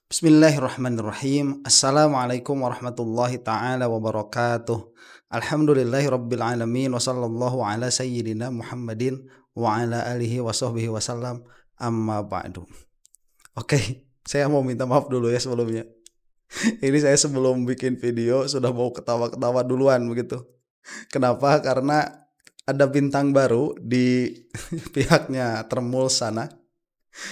Bismillahirrahmanirrahim. Assalamualaikum warahmatullahi ta'ala wabarakatuh. Alhamdulillahi rabbil alamin. Wa sallallahu ala sayyidina Muhammadin wa ala alihi wa sahbihi wasallam. Amma ba'du. Oke, saya mau minta maaf dulu ya sebelumnya. Ini saya sebelum bikin video sudah mau ketawa-ketawa duluan begitu. Kenapa? Karena ada bintang baru di pihaknya Termul sana,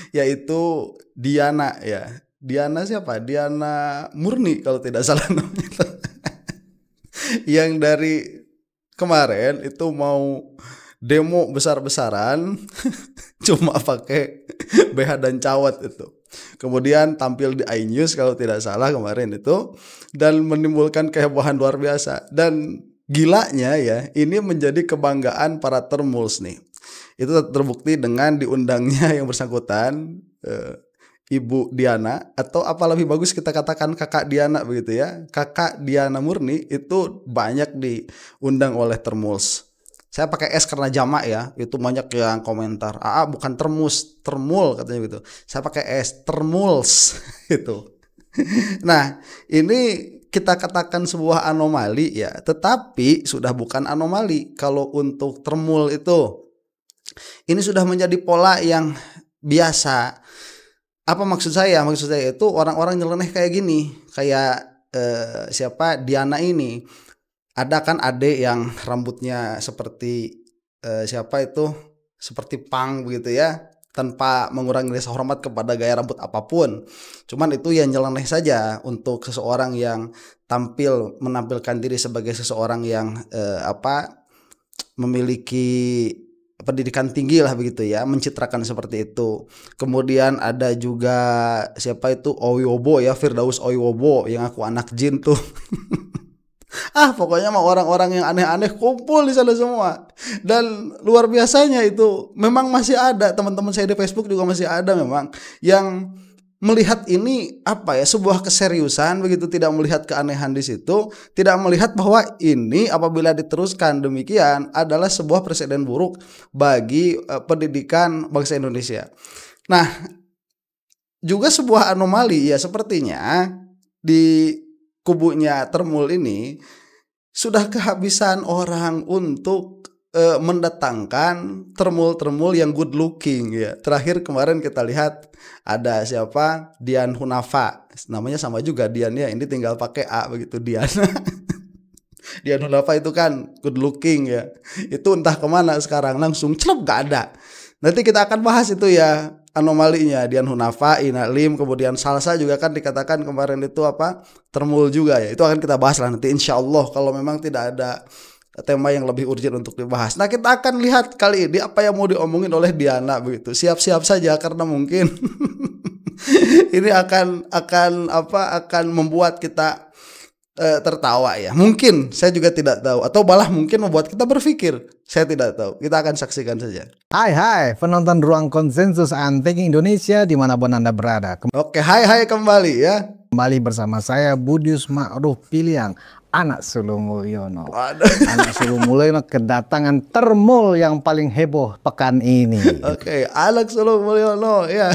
yaitu Diana ya. Diana siapa? Diana Murni kalau tidak salah namanya. Yang dari kemarin itu mau demo besar-besaran cuma pakai BH dan cawat itu. Kemudian tampil di iNews kalau tidak salah kemarin itu dan menimbulkan kehebohan luar biasa. Dan gilanya ya, ini menjadi kebanggaan para Termuls nih. Itu terbukti dengan diundangnya yang bersangkutan Ibu Diana, atau apa lebih bagus kita katakan Kakak Diana begitu ya. Kakak Diana Murni itu banyak diundang oleh Termuls. Saya pakai S karena jamak ya. Itu banyak yang komentar, bukan Termus, Termul katanya gitu. Saya pakai S, Termuls itu. Nah, ini kita katakan sebuah anomali ya, tetapi sudah bukan anomali kalau untuk Termul itu. Ini sudah menjadi pola yang biasa. Apa maksud saya? Maksud saya itu orang-orang nyeleneh kayak gini, kayak siapa Diana ini. Ada kan adik yang rambutnya seperti siapa itu, seperti punk begitu ya, tanpa mengurangi rasa hormat kepada gaya rambut apapun. Cuman itu ya nyeleneh saja untuk seseorang yang menampilkan diri sebagai seseorang yang memiliki pendidikan tinggi lah begitu ya, mencitrakan seperti itu. Kemudian ada juga siapa itu Oyobo ya, Firdaus Oyobo yang aku anak jin tuh. Pokoknya mah orang-orang yang aneh-aneh kumpul di sana semua. Dan luar biasanya itu memang masih ada teman-teman saya di Facebook juga masih ada memang yang melihat ini sebuah keseriusan begitu, tidak melihat keanehan di situ, tidak melihat bahwa ini apabila diteruskan demikian adalah sebuah presiden buruk bagi pendidikan bangsa Indonesia. Nah, juga sebuah anomali ya, sepertinya di kubunya Termul ini sudah kehabisan orang untuk mendatangkan Termul-Termul yang good looking ya. Terakhir kemarin kita lihat ada siapa, Dian Hunafa, namanya sama juga Dian ya, ini tinggal pakai A begitu, Dian. Dian Hunafa itu kan good looking ya, itu entah kemana sekarang, langsung celep gak ada. Nanti kita akan bahas itu ya anomalinya. Dian Hunafa, Ina Lim, kemudian Salsa juga kan dikatakan kemarin itu Termul juga ya. Itu akan kita bahas lah nanti insya Allah kalau memang tidak ada tema yang lebih urgent untuk dibahas. Nah, kita akan lihat kali ini apa yang mau diomongin oleh Diana begitu. Siap-siap saja karena mungkin ini akan membuat kita tertawa ya. Mungkin, saya juga tidak tahu, atau malah mungkin membuat kita berpikir. Saya tidak tahu. Kita akan saksikan saja. Hai penonton Ruang Konsensus Thinking Indonesia dimanapun Anda berada. Oke, hai kembali ya. Kembali bersama saya Budius Ma'ruf Piliang, anak Sulung Mulyono. Anak Sulung Mulyono kedatangan Termul yang paling heboh pekan ini. Oke, anak Sulung Mulyono ya.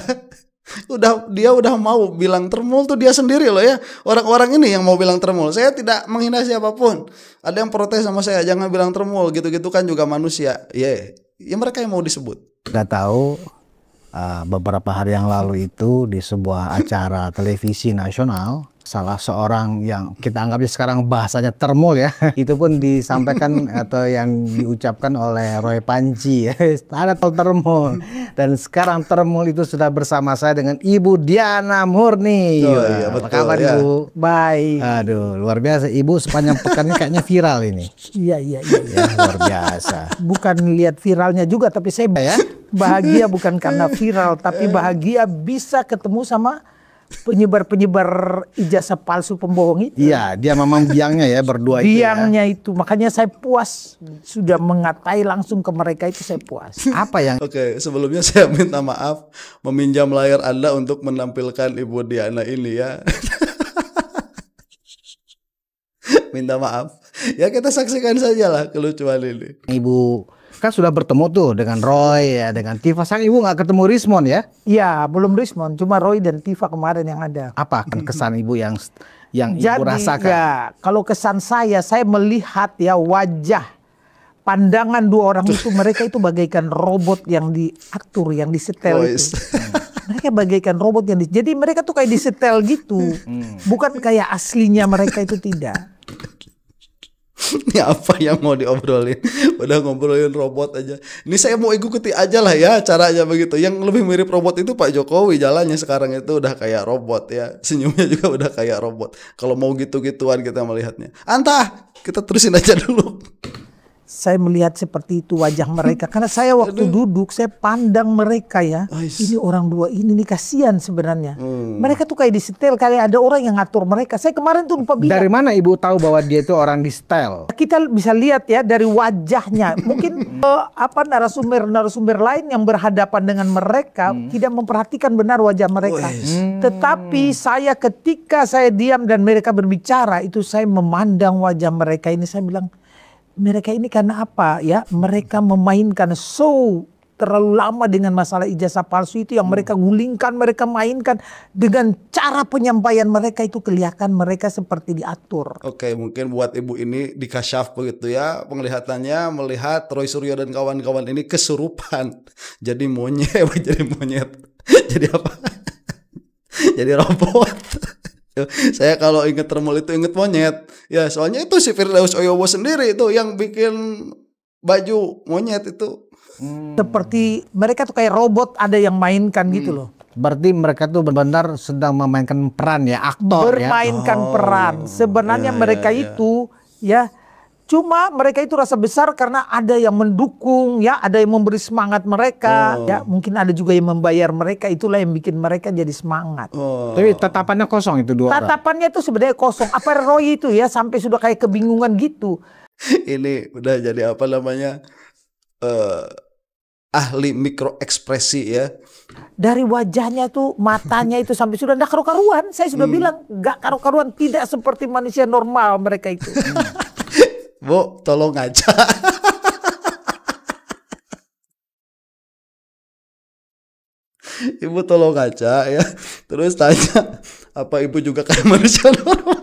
Dia udah mau bilang Termul tuh dia sendiri loh ya. Orang-orang ini yang mau bilang Termul. Saya tidak menghina siapapun. Ada yang protes sama saya, jangan bilang Termul, gitu-gitu kan juga manusia. Ya mereka yang mau disebut. Udah tahu beberapa hari yang lalu itu di sebuah acara televisi nasional, salah seorang yang kita anggapnya sekarang bahasanya Termul ya, itu pun disampaikan atau yang diucapkan oleh Roy Panji ya, ada Termul. Dan sekarang Termul itu sudah bersama saya dengan Ibu Diana Murni. Iya, betul, apa kabar ya. Ibu? Baik. Aduh, luar biasa Ibu, sepanjang pekan ini kayaknya viral ini. Iya. Ya, luar biasa. Bukan lihat viralnya juga, tapi saya bahagia bukan karena viral, tapi bahagia bisa ketemu sama penyebar ijazah palsu pembohong itu. Iya, dia memang biangnya ya berdua itu. Biangnya itu, makanya saya puas sudah mengatai langsung ke mereka itu, saya puas. Apa yang? Oke, sebelumnya saya minta maaf meminjam layar Anda untuk menampilkan Ibu Diana ini ya. Minta maaf. Ya kita saksikan saja lah kelucuan ini. Ibu Kan sudah bertemu tuh dengan Roy ya, dengan Tifa. Sayang ibu nggak ketemu Rismon ya? Iya, belum Rismon, cuma Roy dan Tifa kemarin yang ada. Apa kan kesan ibu yang ibu Jadi rasakan? ya, kalau kesan saya melihat ya wajah, pandangan dua orang itu, mereka itu bagaikan robot yang diatur, yang disetel itu. Mereka bagaikan robot yang jadi mereka tuh kayak disetel gitu, bukan kayak aslinya mereka itu tidak. Ini apa yang mau diobrolin? Udah ngobrolin robot aja. Ini saya mau ikuti aja lah ya caranya begitu. Yang lebih mirip robot itu Pak Jokowi, jalannya sekarang itu udah kayak robot ya. Senyumnya juga udah kayak robot. Kalau mau gitu-gituan kita melihatnya. Antah, kita terusin aja dulu. Saya melihat seperti itu wajah mereka. Karena saya waktu duduk, saya pandang mereka ya. Ini orang dua ini nih kasihan sebenarnya. Mereka tuh kayak disetel, kayak ada orang yang ngatur mereka. Saya kemarin tuh lupa bilang. Dari mana ibu tahu bahwa dia itu orang di setel? Kita bisa lihat ya dari wajahnya. Mungkin narasumber lain yang berhadapan dengan mereka tidak memperhatikan benar wajah mereka. Tetapi saya ketika saya diam dan mereka berbicara, itu saya memandang wajah mereka ini, saya bilang, mereka ini karena apa ya? Mereka memainkan terlalu lama dengan masalah ijazah palsu itu yang mereka gulingkan, mereka mainkan dengan cara penyampaian mereka itu kelihatan mereka seperti diatur. Oke, mungkin buat ibu ini dikasyaf begitu ya penglihatannya, melihat Roy Suryo dan kawan-kawan ini kesurupan. Jadi monyet, jadi apa? Jadi robot. Saya kalau inget Termul itu inget monyet. Ya soalnya itu si Firdaus Oyowo sendiri itu yang bikin baju monyet itu. Seperti mereka tuh kayak robot, ada yang mainkan gitu loh. Berarti mereka tuh benar-benar sedang memainkan peran ya, aktor ya. Bermainkan peran. Sebenarnya mereka itu ya cuma mereka itu rasa besar karena ada yang mendukung ya, ada yang memberi semangat mereka ya, mungkin ada juga yang membayar mereka, itulah yang bikin mereka jadi semangat. Tapi tatapannya kosong itu dua orang. Tatapannya itu sebenarnya kosong. Apa Roy itu ya sampai sudah kayak kebingungan gitu. Ini udah jadi apa namanya ahli mikro ekspresi ya. Dari wajahnya tuh, matanya itu sampai sudah nggak karu-karuan. Saya sudah bilang nggak karu-karuan, tidak seperti manusia normal mereka itu. Bu, tolong ngaca. Ibu tolong ngaca ya. Terus tanya, apa ibu juga kayak manusia normal?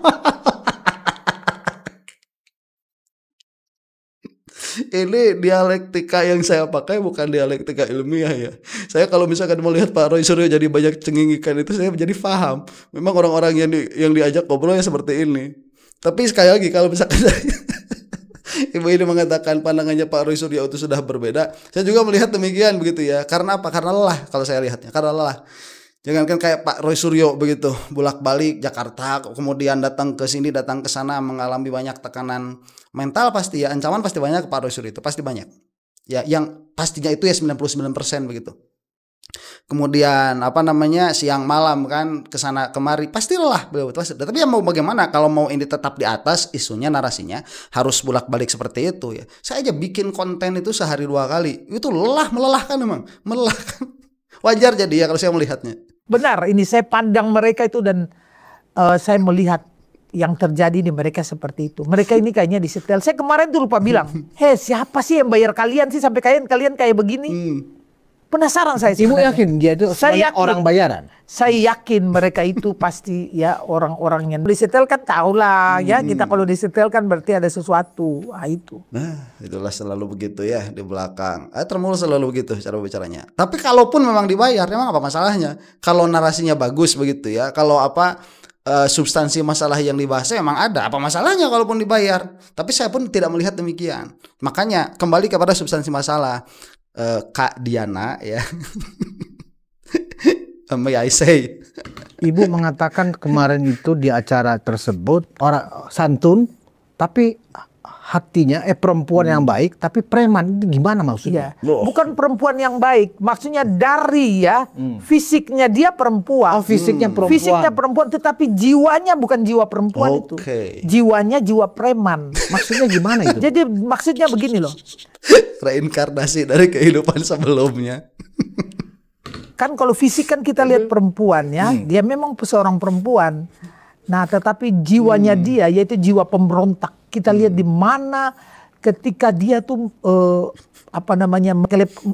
Ini dialektika yang saya pakai bukan dialektika ilmiah ya. Saya kalau misalkan melihat Pak Roy Suryo jadi banyak cengingikan itu, saya menjadi paham. Memang orang-orang yang diajak ngobrol ya seperti ini. Tapi sekali lagi kalau misalkan ibu ini mengatakan pandangannya Pak Roy Suryo itu sudah berbeda, saya juga melihat demikian begitu ya. Karena apa? Karena lelah kalau saya lihatnya. Karena lelah. Jangankan kayak Pak Roy Suryo begitu, bolak-balik Jakarta, kemudian datang ke sini, datang ke sana, mengalami banyak tekanan mental pasti ya, ancaman pasti banyak ke Pak Roy Suryo itu, pasti banyak. Ya, yang pastinya itu ya 99% begitu. Kemudian apa namanya siang malam kan kesana kemari pasti lelah beliau. Tapi ya mau bagaimana kalau mau ini tetap di atas isunya, narasinya harus bolak-balik seperti itu ya. Saya aja bikin konten itu sehari 2 kali itu melelahkan memang, melelahkan. Wajar jadi ya kalau saya melihatnya. Benar, ini saya pandang mereka itu dan saya melihat yang terjadi di mereka seperti itu. Mereka ini kayaknya disetel. Saya kemarin tuh lupa bilang, hei siapa sih yang bayar kalian sih sampai kalian kayak begini? Penasaran saya. Ibu yakin dia itu orang bayaran? Saya yakin mereka itu pasti ya orang-orang yang disetel kan tahu lah ya, kita kalau disetel kan berarti ada sesuatu. Nah itu. Nah itulah selalu begitu ya di belakang. Termul selalu begitu cara bicaranya. Tapi kalaupun memang dibayar, memang apa masalahnya? Kalau narasinya bagus begitu ya, kalau apa substansi masalah yang dibahas memang ada, apa masalahnya kalaupun dibayar? Tapi saya pun tidak melihat demikian. Makanya kembali kepada substansi masalah. Kak Diana ya. May I say. Ibu mengatakan kemarin itu di acara tersebut orang santun tapi hatinya perempuan yang baik tapi preman, itu gimana maksudnya? Ya, bukan perempuan yang baik, maksudnya dari ya fisiknya dia perempuan. Fisiknya perempuan. Fisiknya perempuan tetapi jiwanya bukan jiwa perempuan itu. Jiwanya jiwa preman. Maksudnya gimana itu? Jadi maksudnya begini loh. Reinkarnasi dari kehidupan sebelumnya. Kan kalau fisik kan kita lihat perempuan ya, dia memang seorang perempuan. Nah, tetapi jiwanya dia yaitu jiwa pemberontak. Kita lihat di mana ketika dia tuh apa namanya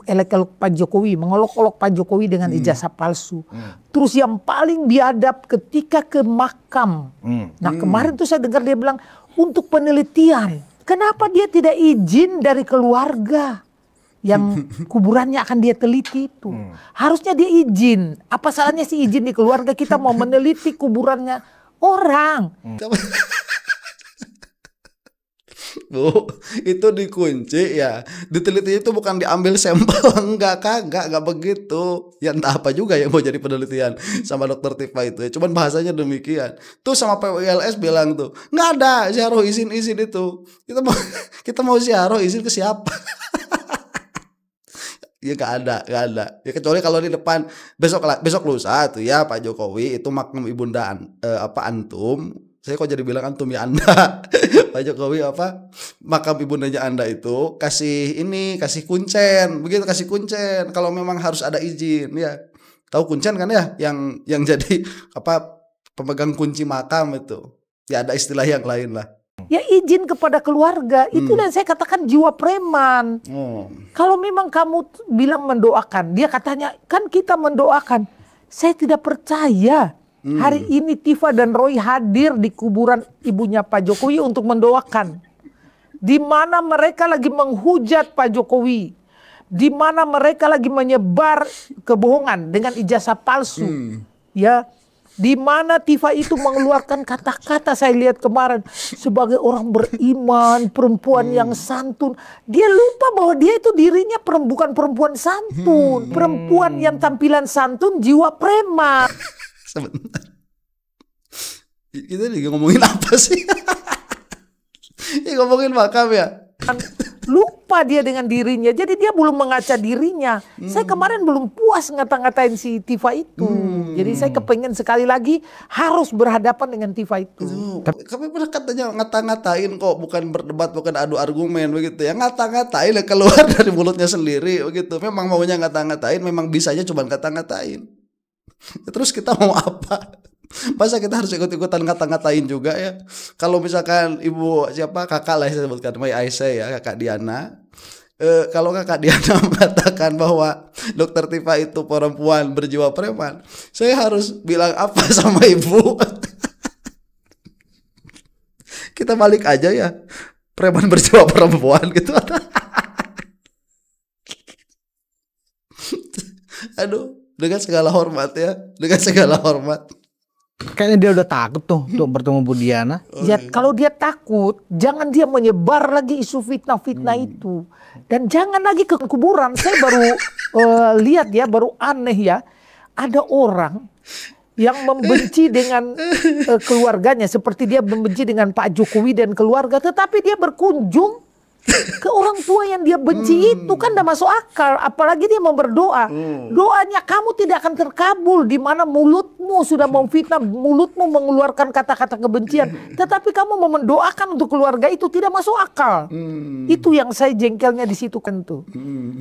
elek-elek Pak Jokowi, mengolok-olok Pak Jokowi dengan ijazah palsu. Terus yang paling biadab ketika ke makam. Nah kemarin tuh saya dengar dia bilang untuk penelitian. Kenapa dia tidak izin dari keluarga yang kuburannya akan dia teliti itu? Harusnya dia izin. Apa salahnya sih izin di keluarga, kita mau meneliti kuburannya orang. Bu, itu dikunci ya. Diteliti itu bukan diambil sampel, enggak begitu. Ya entah apa juga yang mau jadi penelitian sama dokter Tifa itu ya. Cuman bahasanya demikian. Tuh sama PWLS bilang tuh, nggak ada ziarah izin itu. Kita mau ziarah izin ke siapa? Ya nggak ada. Ya kecuali kalau di depan besok lusa tuh ya Pak Jokowi itu makam ibunda antum. Saya kok jadi bilang antum ya Anda. Pak Jokowi makam ibundanya Anda itu kasih kuncen, begitu kasih kuncen. Kalau memang harus ada izin ya. Tahu kuncen kan ya, yang jadi pemegang kunci makam itu. Ya ada istilah yang lain lah. Ya izin kepada keluarga. Itu yang saya katakan jiwa preman. Kalau memang kamu bilang mendoakan, dia katanya kan kita mendoakan. Saya tidak percaya. Hari ini Tifa dan Roy hadir di kuburan ibunya Pak Jokowi untuk mendoakan. Di mana mereka lagi menghujat Pak Jokowi. Di mana mereka lagi menyebar kebohongan dengan ijazah palsu. Ya, di mana Tifa itu mengeluarkan kata-kata saya lihat kemarin sebagai orang beriman, perempuan yang santun. Dia lupa bahwa dia itu dirinya bukan perempuan santun. Perempuan yang tampilan santun, jiwa preman. Sebentar. Kita lagi ngomongin apa sih? Ya ngomongin makam ya. Lupa dia dengan dirinya. Jadi dia belum mengaca dirinya. Saya kemarin belum puas ngata-ngatain si Tifa itu. Jadi saya kepengen sekali lagi harus berhadapan dengan Tifa itu. Kami pernah katanya ngata-ngatain kok, bukan berdebat, bukan adu argumen begitu ya. Ngata-ngatain ya, keluar dari mulutnya sendiri begitu. Memang maunya ngata-ngatain, memang bisanya cuma ngata-ngatain. Terus kita mau apa? Masa kita harus ikut-ikutan ngata-ngatain juga ya? Kalau misalkan kakak lah saya sebutkan, Mai Aisyah ya, kakak Diana. Kalau kakak Diana mengatakan bahwa dokter Tifa itu perempuan berjiwa preman, saya harus bilang apa sama ibu? Kita balik aja ya, preman berjiwa perempuan gitu. Aduh. Dengan segala hormat ya, dengan segala hormat. Kayaknya dia udah takut tuh untuk bertemu Bu Diana. Ya kalau dia takut, jangan dia menyebar lagi isu fitnah-fitnah itu. Dan jangan lagi ke kuburan. Saya baru lihat ya, baru aneh ya. Ada orang yang membenci dengan keluarganya. Seperti dia membenci dengan Pak Jokowi dan keluarga. Tetapi dia berkunjung ke orang tua yang dia benci itu, kan udah masuk akal. Apalagi dia mau berdoa. Doanya kamu tidak akan terkabul di mana mulutmu sudah memfitnah, mulutmu mengeluarkan kata-kata kebencian, tetapi kamu mau mendoakan untuk keluarga itu, tidak masuk akal. Itu yang saya jengkelnya di situ kan tuh.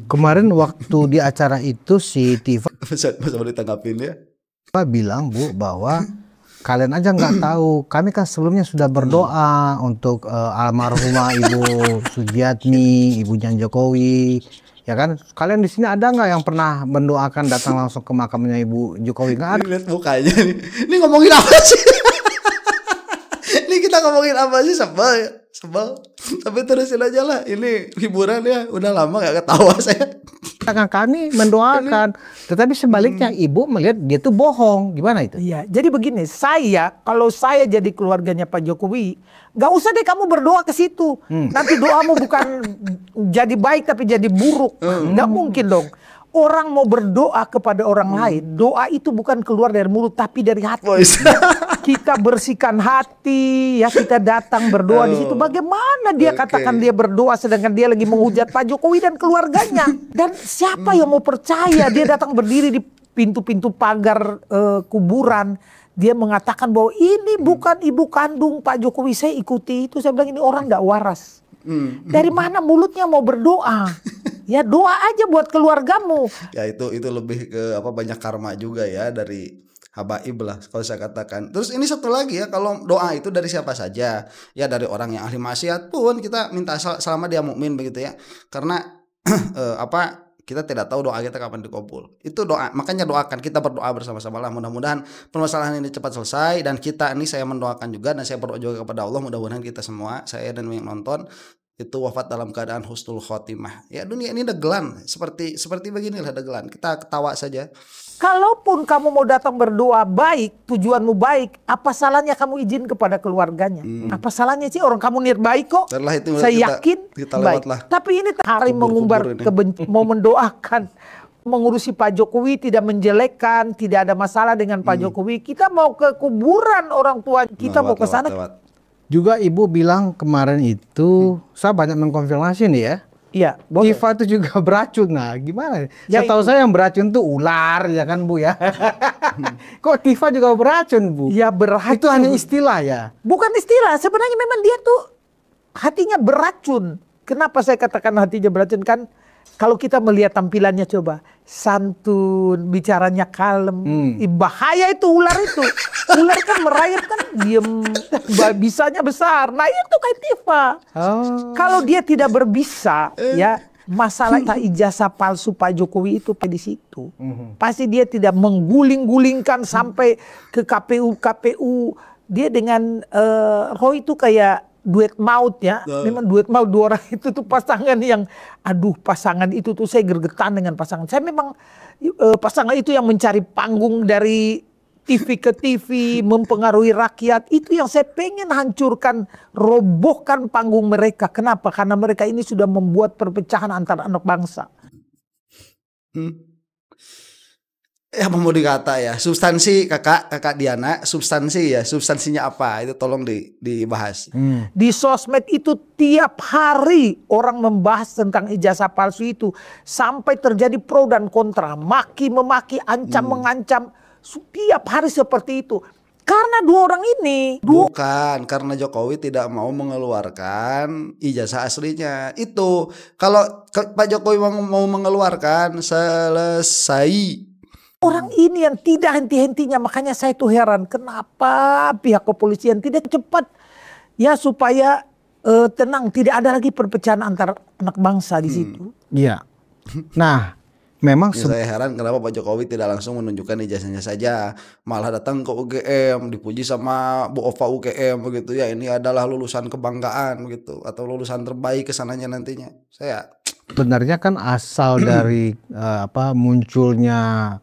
Kemarin waktu di acara itu si Tifa mau ditanggapin ya. Bilang Bu bahwa kalian aja nggak tahu, kami kan sebelumnya sudah berdoa untuk almarhumah Ibu Sujiatmi, ibunya Jokowi, ya kan? Kalian di sini ada nggak yang pernah mendoakan datang langsung ke makamnya Ibu Jokowi? Nggak ada. Lihat mukanya nih. Ini ngomongin apa sih? Ini kita ngomongin apa sih? Sebel. Tapi terusin aja lah. Ini hiburan ya. Udah lama nggak ketawa saya. Kami mendoakan, tetapi sebaliknya ibu melihat dia tuh bohong. Gimana itu? Iya, jadi begini, kalau saya jadi keluarganya Pak Jokowi, gak usah deh kamu berdoa ke situ. Nanti doamu bukan jadi baik tapi jadi buruk. Nggak mungkin dong. Orang mau berdoa kepada orang lain, doa itu bukan keluar dari mulut tapi dari hati. Kita bersihkan hati, ya kita datang berdoa di situ. Bagaimana dia katakan dia berdoa sedangkan dia lagi menghujat Pak Jokowi dan keluarganya? Dan siapa yang mau percaya dia datang berdiri di pintu-pintu pagar kuburan? Dia mengatakan bahwa ini bukan ibu kandung Pak Jokowi. Saya ikuti itu, saya bilang ini orang nggak waras. Dari mana mulutnya mau berdoa? Ya doa aja buat keluargamu. Ya itu lebih ke banyak karma juga ya dari habaib lah kalau saya katakan. Terus ini satu lagi ya, kalau doa itu dari siapa saja, ya dari orang yang ahli maksiat pun kita minta selama dia mukmin begitu ya. Karena kita tidak tahu doa kita kapan dikabul. Itu doa, makanya doakan, kita berdoa bersama-sama lah, mudah-mudahan permasalahan ini cepat selesai. Dan kita ini, saya mendoakan juga dan saya berdoa juga kepada Allah, mudah-mudahan kita semua, saya dan yang nonton itu wafat dalam keadaan husnul khotimah. Ya, dunia ini dagelan, seperti beginilah dagelan. Kita ketawa saja. Kalaupun kamu mau datang berdoa baik, tujuanmu baik, apa salahnya kamu izin kepada keluarganya? Apa salahnya sih, orang kamu niat baik kok. Itu saya yakin kita baik. Lewatlah. Tapi ini hari mengumbar kebencian, mau mendoakan, mengurusi Pak Jokowi, tidak menjelekkan, tidak ada masalah dengan Pak Jokowi. Kita mau ke kuburan orang tua, kita mau ke sana. Juga Ibu bilang kemarin itu, saya banyak mengkonfirmasi nih ya. Iya, Tifa itu juga beracun. Nah, gimana? Ya, setahu saya yang beracun tuh ular, ya kan Bu ya? Kok Tifa juga beracun, Bu? Ya, beracun. Itu hanya istilah ya? Bukan istilah, sebenarnya memang dia tuh hatinya beracun. Kenapa saya katakan hatinya beracun? Kan kalau kita melihat tampilannya coba, santun, bicaranya kalem, bahaya itu ular itu. Ular kan merayap kan diem, bisanya besar. Nah itu kayak Tifa. Kalau dia tidak berbisa, ya masalah ijazah palsu Pak Jokowi itu di situ. Pasti dia tidak mengguling-gulingkan sampai ke KPU. Dia dengan Roy itu kayak duet maut ya. Memang duet maut, dua orang itu tuh pasangan yang, aduh pasangan itu tuh saya gergetan dengan pasangan. Saya memang pasangan itu yang mencari panggung dari TV ke TV, mempengaruhi rakyat. Itu yang saya pengen hancurkan, robohkan panggung mereka. Kenapa? Karena mereka ini sudah membuat perpecahan antara anak bangsa. Apa mau dikata ya, substansi kakak Diana, substansinya apa itu tolong dibahas. Di sosmed itu tiap hari orang membahas tentang ijazah palsu itu, sampai terjadi pro dan kontra, maki memaki, ancam mengancam, tiap hari seperti itu. Karena dua orang ini bukan karena Jokowi tidak mau mengeluarkan ijazah aslinya. Itu kalau Pak Jokowi mau mengeluarkan, selesai. Orang ini yang tidak henti-hentinya, makanya saya tuh heran kenapa pihak kepolisian tidak cepat ya supaya tenang, tidak ada lagi perpecahan antar anak bangsa di situ. Iya. Nah, memang saya heran kenapa Pak Jokowi tidak langsung menunjukkan ijazahnya saja, malah datang ke UGM, dipuji sama Bu Ova UGM begitu ya, ini adalah lulusan kebanggaan begitu, atau lulusan terbaik kesananya nantinya. Saya sebenarnya kan asal dari munculnya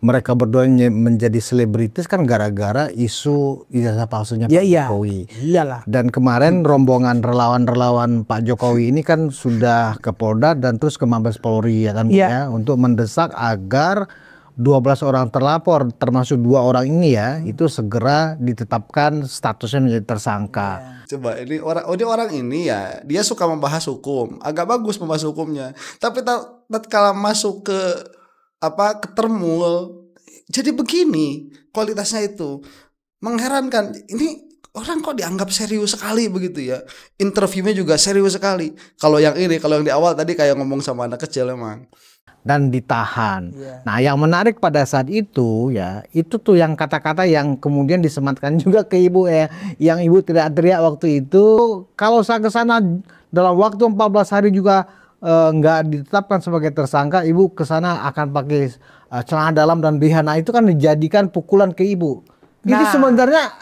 mereka berdua menjadi selebritis kan gara-gara isu ijazah palsunya Pak Jokowi. Iyalah. Dan kemarin rombongan relawan-relawan Pak Jokowi ini kan sudah ke Polda dan terus ke Mabes Polri ya kan ya, untuk mendesak agar 12 orang terlapor termasuk 2 orang ini ya itu segera ditetapkan statusnya menjadi tersangka. Coba ini orang ini ya, dia suka membahas hukum, agak bagus membahas hukumnya. Tapi tatkala masuk ke ketermul, jadi begini kualitasnya itu mengherankan. Ini orang kok dianggap serius sekali begitu ya, interviewnya juga serius sekali. Kalau yang di awal tadi kayak ngomong sama anak kecil emang. Dan ditahan. Nah yang menarik pada saat itu ya, itu tuh yang kata-kata yang kemudian disematkan juga ke Ibu ya, yang Ibu tidak teriak waktu itu, kalau saya ke sana dalam waktu 14 hari juga nggak ditetapkan sebagai tersangka, Ibu kesana akan pakai celana dalam dan BH. Nah itu kan dijadikan pukulan ke Ibu. Ini sebenarnya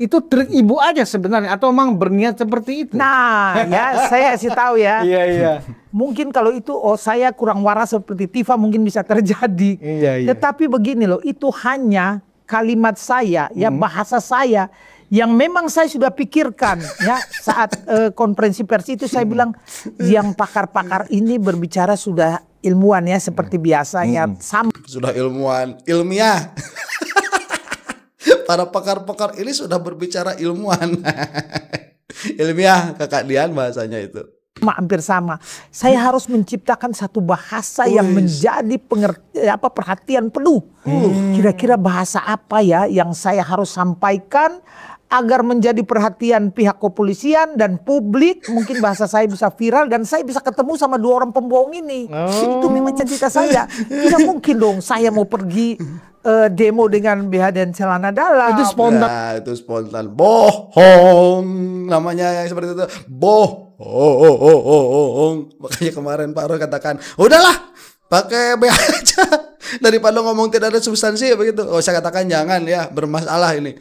itu trik Ibu aja sebenarnya, atau memang berniat seperti itu? Nah ya saya kasih tahu ya. Iya. Mungkin kalau itu saya kurang waras seperti Tifa mungkin bisa terjadi. Iya. Tetapi begini loh, itu hanya kalimat saya ya, bahasa saya yang memang saya sudah pikirkan ya saat konferensi pers itu. Saya bilang yang pakar-pakar ini berbicara sudah ilmuwan ya, seperti biasa ya, sudah ilmuwan, ilmiah. Para pakar-pakar ini sudah berbicara ilmuwan. Ilmiah kakak Dian bahasanya itu. Hampir sama. Saya harus menciptakan satu bahasa yang menjadi perhatian penuh. Kira-kira bahasa apa ya yang saya harus sampaikan agar menjadi perhatian pihak kepolisian dan publik. Mungkin bahasa saya bisa viral dan saya bisa ketemu sama 2 orang pembohong ini. Itu memang cita-cita saya. Tidak mungkin dong saya mau pergi demo dengan BH dan celana dalam. Itu spontan. Ya, itu spontan. Bohong namanya yang seperti itu. Bohong. Makanya kemarin Pak Roy katakan, udahlah pakai BH aja daripada ngomong tidak ada substansi begitu. Oh, saya katakan jangan ya, bermasalah ini,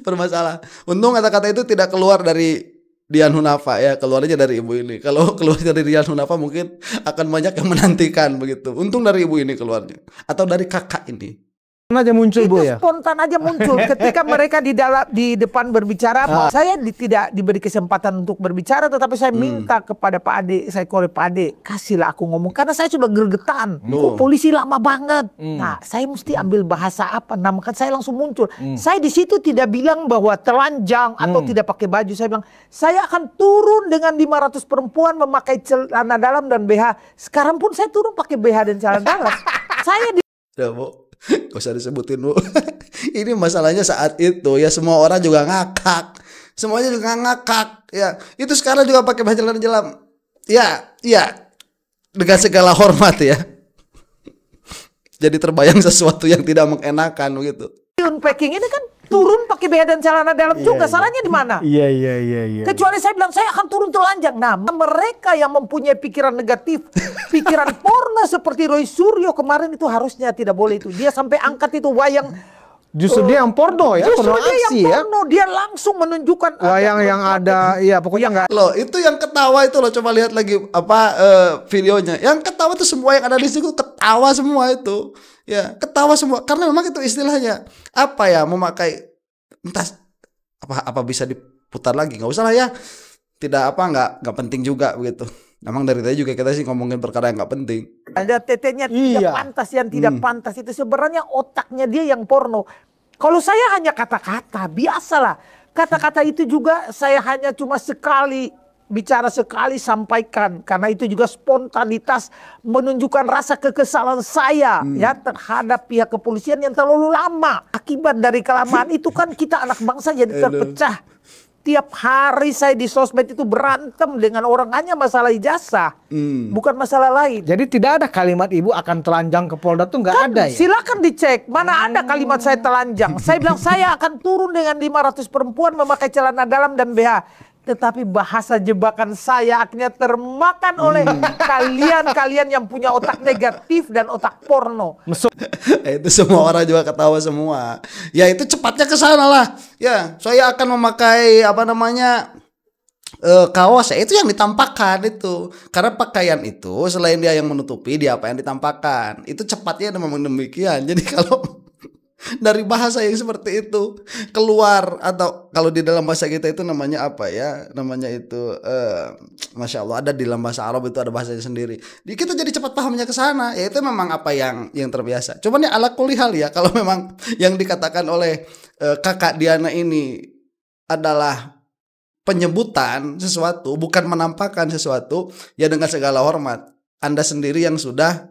bermasalah. Untung kata-kata itu tidak keluar dari Dian Hunafa ya, keluarnya dari ibu ini. Kalau keluar dari Dian Hunafa mungkin akan banyak yang menantikan begitu. Untung dari ibu ini keluarnya, atau dari kakak ini. Aja muncul Bu Itu ya. spontan aja muncul ketika mereka di depan berbicara. Saya tidak diberi kesempatan untuk berbicara, tetapi saya minta kepada Pak Ade, saya korek Pak Ade, kasihlah aku ngomong karena saya sudah gergetan. Kok polisi lama banget. Nah, saya mesti ambil bahasa apa? Nah, maka saya langsung muncul. Saya di situ tidak bilang bahwa telanjang atau tidak pakai baju. Saya bilang, saya akan turun dengan 500 perempuan memakai celana dalam dan BH. Sekarang pun saya turun pakai BH dan celana dalam. Saya Ya, Bu. Gak usah disebutin, Bu. Ini masalahnya saat itu ya, semua orang juga ngakak. Semuanya juga ngakak ya. Itu sekarang juga pakai baju celana dalam. Ya, dengan segala hormat ya. Jadi terbayang sesuatu yang tidak mengenakan begitu. unpacking ini kan turun pakai BH dan celana dalam juga. Salahnya di mana? Iya. Kecuali saya bilang saya akan turun telanjang. Nah, mereka yang mempunyai pikiran negatif, pikiran porno seperti Roy Suryo kemarin itu harusnya tidak boleh itu. Dia sampai angkat itu wayang. Justru dia yang porno ya, Justru porno dia yang aksi ya. porno, dia langsung menunjukkan Wayang yang ada, iya pokoknya nggak. Loh, itu yang ketawa itu loh, coba lihat lagi videonya. Yang ketawa itu semua yang ada di situ ketawa semua itu. Ya, ketawa semua karena memang itu istilahnya apa ya, memakai entah apa bisa diputar lagi, nggak usah lah ya. Tidak nggak penting juga begitu. Memang dari tadi juga kita sih ngomongin perkara yang nggak penting. ada tetenya tidak pantas, yang tidak pantas itu sebenarnya otaknya dia yang porno. Kalau saya hanya kata-kata, biasalah. Kata-kata itu juga saya hanya cuma sekali bicara, sekali sampaikan. Karena itu juga spontanitas menunjukkan rasa kekesalan saya ya terhadap pihak kepolisian yang terlalu lama. Akibat dari kelamaan itu kan kita anak bangsa jadi terpecah. Tiap hari saya di sosmed itu berantem dengan orang hanya masalah ijazah, bukan masalah lain. Jadi tidak ada kalimat ibu akan telanjang ke Polda tuh nggak ada ya? Silakan dicek, mana ada kalimat saya telanjang. Saya bilang saya akan turun dengan 500 perempuan memakai celana dalam dan BH. Tetapi bahasa jebakan saya akhirnya termakan oleh kalian yang punya otak negatif dan otak porno. Itu semua orang juga ketawa semua. Ya itu cepatnya ke sana lah. Ya, saya akan memakai kaos ya, itu yang ditampakkan itu. Karena pakaian itu selain dia yang menutupi, dia apa yang ditampakkan. Itu cepatnya memang demikian. Jadi kalau dari bahasa yang seperti itu keluar, atau kalau di dalam bahasa kita itu namanya apa ya, namanya itu Masya Allah, ada di dalam bahasa Arab itu ada bahasanya sendiri. Kita jadi cepat pahamnya ke sana. Ya itu memang apa yang terbiasa. Cuman ya ala kulli hal ya, kalau memang yang dikatakan oleh kakak Diana ini adalah penyebutan sesuatu, bukan menampakkan sesuatu, ya dengan segala hormat, Anda sendiri yang sudah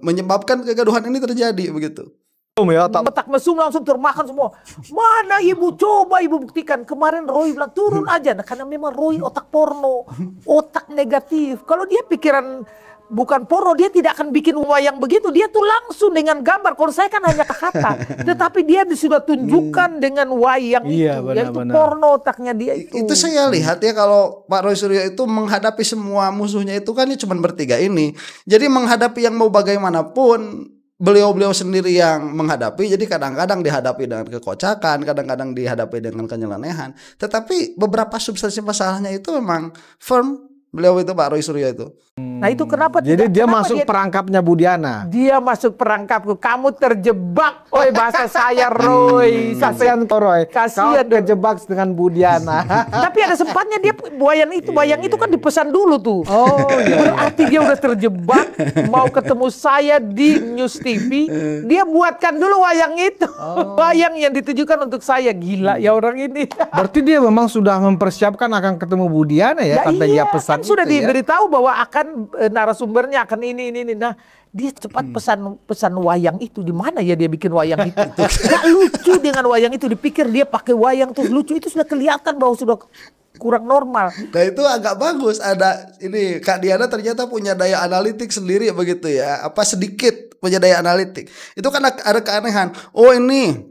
menyebabkan kegaduhan ini terjadi begitu. Otak mesum langsung termakan semua. Mana ibu, coba ibu buktikan. Kemarin Roy bilang turun aja. Nah, karena memang Roy otak porno, otak negatif. Kalau dia pikiran bukan porno, dia tidak akan bikin wayang begitu. Dia tuh langsung dengan gambar. Kalau saya kan hanya kata-kata, tetapi dia sudah tunjukkan dengan wayang itu. Yaitu porno otaknya dia itu. Itu saya lihat ya, kalau Pak Roy Suryo itu menghadapi semua musuhnya itu kan cuma bertiga ini. Jadi menghadapi yang mau bagaimanapun, beliau sendiri yang menghadapi. Jadi kadang-kadang dihadapi dengan kekocakan, kadang-kadang dihadapi dengan kenyelenehan. Tetapi beberapa substansi masalahnya itu memang firm. Beliau itu Pak Roy Suryo itu. Nah itu kenapa? Jadi dia masuk perangkapnya Bu Diana. Dia masuk perangkapku. Kamu terjebak. Oi bahasa saya Roy. Kasihan Roy. Kasihan terjebak dengan Bu Diana. Tapi ada sempatnya dia wayang itu kan dipesan dulu tuh. Oh iya. Berarti dia udah terjebak. Mau ketemu saya di News TV. Dia buatkan dulu wayang itu. Wayang yang ditujukan untuk saya. Gila ya orang ini. Berarti dia memang sudah mempersiapkan akan ketemu Bu Diana ya. Sampai dia pesan kan sudah diberitahu bahwa akan narasumbernya akan ini. Nah, dia cepat pesan wayang itu. Di mana ya dia bikin wayang itu? Gak lucu dengan wayang itu. Dipikir dia pakai wayang terus lucu, itu sudah kelihatan bahwa sudah kurang normal. Nah itu agak bagus. Ada ini Kak Diana ternyata punya daya analitik sendiri begitu ya. Apa sedikit punya daya analitik. Itu kan ada keanehan. Oh ini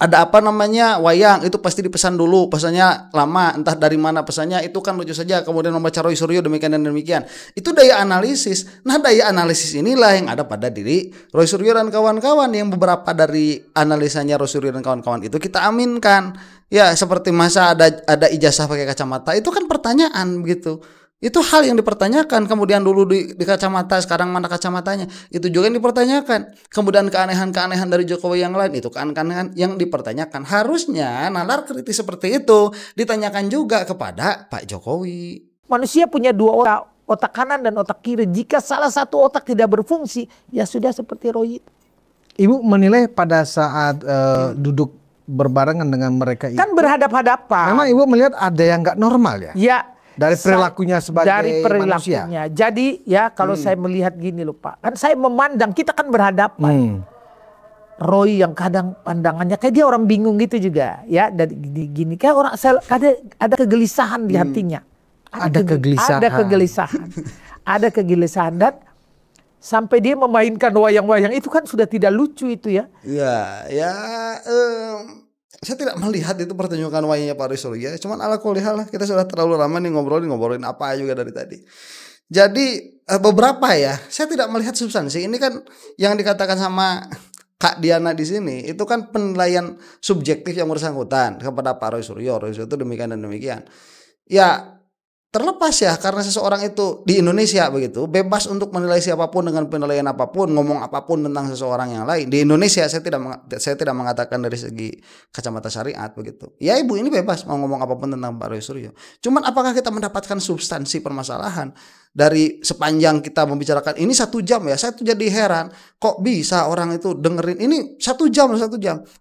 ada apa namanya wayang, itu pasti dipesan dulu, pesannya lama, entah dari mana pesannya, itu kan lucu saja. Kemudian membaca Roy Suryo demikian dan demikian. Itu daya analisis. Nah, daya analisis inilah yang ada pada diri Roy Suryo dan kawan-kawan, yang beberapa dari analisanya Roy Suryo dan kawan-kawan itu kita aminkan. Ya, seperti masa ada ijazah pakai kacamata, itu kan pertanyaan begitu. Itu hal yang dipertanyakan. Kemudian dulu di kacamata, sekarang mana kacamatanya, itu juga yang dipertanyakan. Kemudian keanehan-keanehan dari Jokowi yang lain, itu keanehan yang dipertanyakan. Harusnya nalar kritis seperti itu ditanyakan juga kepada Pak Jokowi. Manusia punya dua otak, otak kanan dan otak kiri. Jika salah satu otak tidak berfungsi, ya sudah seperti Roy. Ibu menilai pada saat duduk berbarengan dengan mereka itu, Kan berhadap-hadapan. memang Ibu melihat ada yang nggak normal ya? Ya. Dari perilakunya sebagai dari perilakunya. manusia. Jadi ya kalau saya melihat gini loh Pak, kan saya memandang, kita kan berhadapan. Roy yang kadang pandangannya kayak dia orang bingung gitu juga ya, dari gini kayak orang ada kegelisahan di hatinya. Ada kegelisahan. Ada kegelisahan. Ada kegelisahan, dan sampai dia memainkan wayang-wayang itu kan sudah tidak lucu itu ya. Saya tidak melihat itu pertunjukan wayangnya Pak Roy Suryo. Cuman ala kulihal lah, kita sudah terlalu lama nih ngobrolin apa juga dari tadi. Jadi beberapa ya, saya tidak melihat substansi. Ini kan yang dikatakan sama Kak Diana di sini, itu kan penilaian subjektif yang bersangkutan kepada Pak Roy Suryo. Roy Suryo itu demikian dan demikian. Ya, terlepas ya, karena seseorang itu di Indonesia begitu bebas untuk menilai siapapun dengan penilaian apapun, ngomong apapun tentang seseorang yang lain. Di Indonesia saya tidak mengatakan dari segi kacamata syariat begitu. Ya, Ibu ini bebas mau ngomong apapun tentang Pak Roy Suryo. Cuman apakah kita mendapatkan substansi permasalahan dari sepanjang kita membicarakan ini 1 jam ya? Saya tuh jadi heran, kok bisa orang itu dengerin ini 1 jam.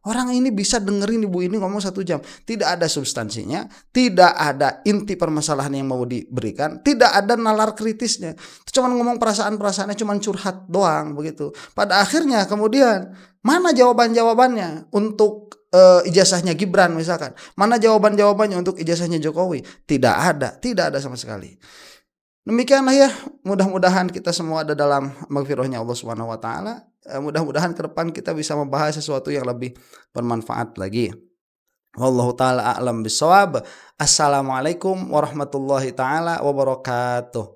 Orang ini bisa dengerin Ibu ini ngomong 1 jam. Tidak ada substansinya, tidak ada inti permasalahan yang mau diberikan, tidak ada nalar kritisnya. Cuman ngomong perasaan-perasaannya, cuman curhat doang begitu. Pada akhirnya kemudian mana jawaban-jawabannya untuk ijazahnya Gibran misalkan? Mana jawaban-jawabannya untuk ijazahnya Jokowi? Tidak ada sama sekali. Demikianlah ya, mudah-mudahan kita semua ada dalam maghfirahnya Allah Subhanahu wa taala. Mudah-mudahan ke depan kita bisa membahas sesuatu yang lebih bermanfaat lagi. Wallahu taala a'lam bissawab. Assalamualaikum warahmatullahi taala wabarakatuh.